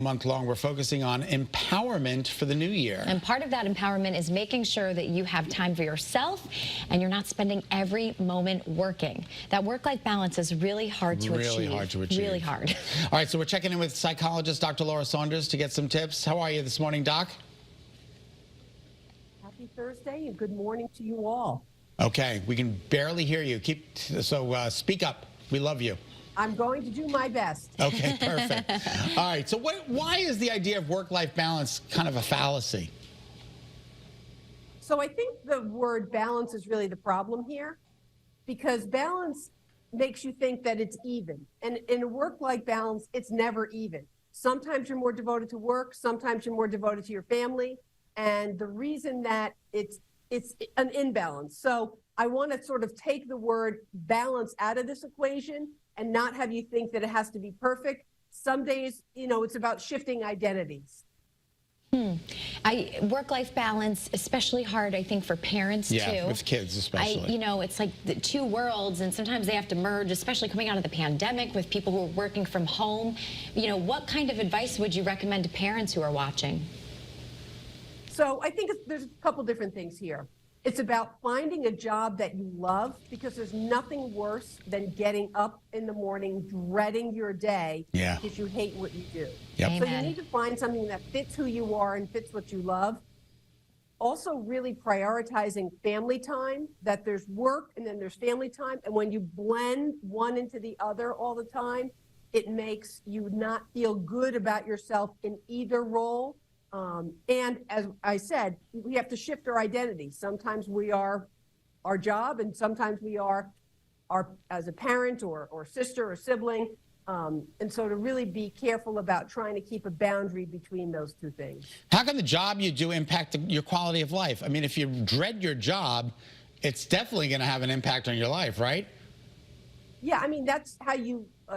Month long, we're focusing on empowerment for the new year. And part of that empowerment is making sure that you have time for yourself and you're not spending every moment working. That work-life balance is really hard to achieve. Really hard to achieve. Really hard. All right, so we're checking in with psychologist Dr. Laura Saunders to get some tips. How are you this morning, Doc? Happy Thursday and good morning to you all. Okay, we can barely hear you. Speak up. We love you. I'm going to do my best. Okay, perfect. All right, so why is the idea of work-life balance kind of a fallacy? So I think the word balance is really the problem here, because balance makes you think that it's even. And in a work-life balance, it's never even. Sometimes you're more devoted to work, sometimes you're more devoted to your family. And the reason that it's an imbalance. So I want to sort of take the word balance out of this equation and not have you think that it has to be perfect. Some days, it's about shifting identities. Work-life balance, especially hard, I think, for parents, too. Yeah, with kids especially. It's like the two worlds, and sometimes they have to merge, especially coming out of the pandemic with people who are working from home. What kind of advice would you recommend to parents who are watching? So I think there's a couple different things here. It's about finding a job that you love, because there's nothing worse than getting up in the morning, dreading your day, because you hate what you do. Yep. So you need to find something that fits who you are and fits what you love. Also really prioritizing family time, that there's work and then there's family time. And when you blend one into the other all the time, it makes you not feel good about yourself in either role. And as I said, we have to shift our identity. Sometimes we are our job, and sometimes we are as a parent or sister or sibling. And so to really be careful about trying to keep a boundary between those two things. How can the job you do impact your quality of life? I mean, if you dread your job, it's definitely going to have an impact on your life, right? Yeah, I mean, that's how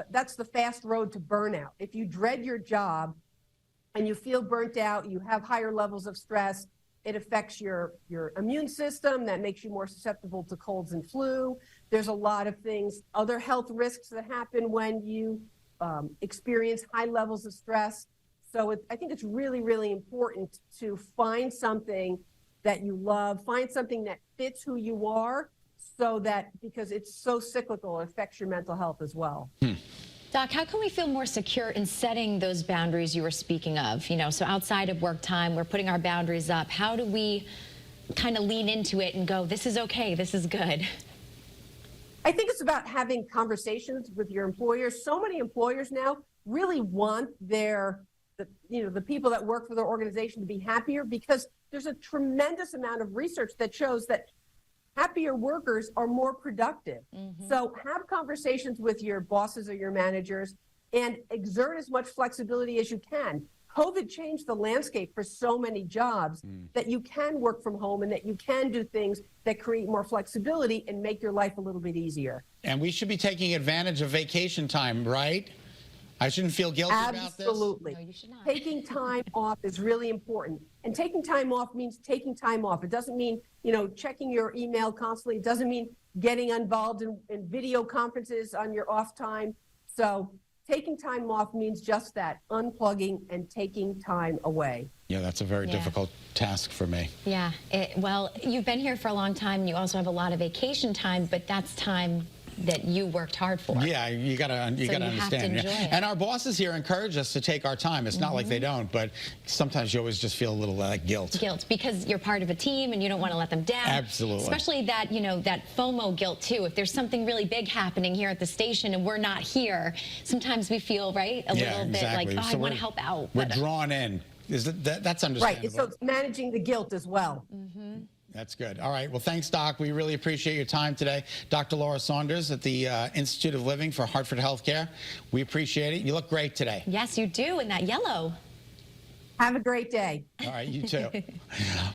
that's the fast road to burnout. If you dread your job, and you feel burnt out, you have higher levels of stress, it affects your immune system. That makes you more susceptible to colds and flu. There's a lot of things, other health risks that happen when you experience high levels of stress. So I think it's really, really important to find something that you love, find something that fits who you are, so that, because it's so cyclical, it affects your mental health as well. Doc, how can we feel more secure in setting those boundaries you were speaking of? So outside of work time, we're putting our boundaries up. How do we kind of lean into it and go, this is okay, this is good? I think it's about having conversations with your employers. So many employers now really want the people that work for their organization to be happier, because there's a tremendous amount of research that shows that happier workers are more productive. So have conversations with your bosses or your managers and exert as much flexibility as you can. COVID changed the landscape for so many jobs that you can work from home and that you can do things that create more flexibility and make your life a little bit easier. And we should be taking advantage of vacation time, right? I shouldn't feel guilty about this? Absolutely. No, you should not. Taking time off is really important. And taking time off means taking time off. It doesn't mean, checking your email constantly. It doesn't mean getting involved in video conferences on your off time. So taking time off means just that, unplugging and taking time away. Yeah, that's a very difficult task for me. Yeah, well, you've been here for a long time. You also have a lot of vacation time, but that's time that you worked hard for. Yeah, you gotta understand. Have to enjoy it. And our bosses here encourage us to take our time. It's not like they don't, but sometimes you always just feel a little guilt. Guilt, because you're part of a team and you don't want to let them down. Absolutely. Especially that, that FOMO guilt too. If there's something really big happening here at the station and we're not here, sometimes we feel, right, a little bit like, oh, I want to help out. We're drawn in. That's understandable. Right, so it's managing the guilt as well. That's good. All right. Well, thanks, Doc. We really appreciate your time today. Dr. Laura Saunders at the Institute of Living for Hartford Healthcare. We appreciate it. You look great today. Yes, you do, in that yellow. Have a great day. All right, you too.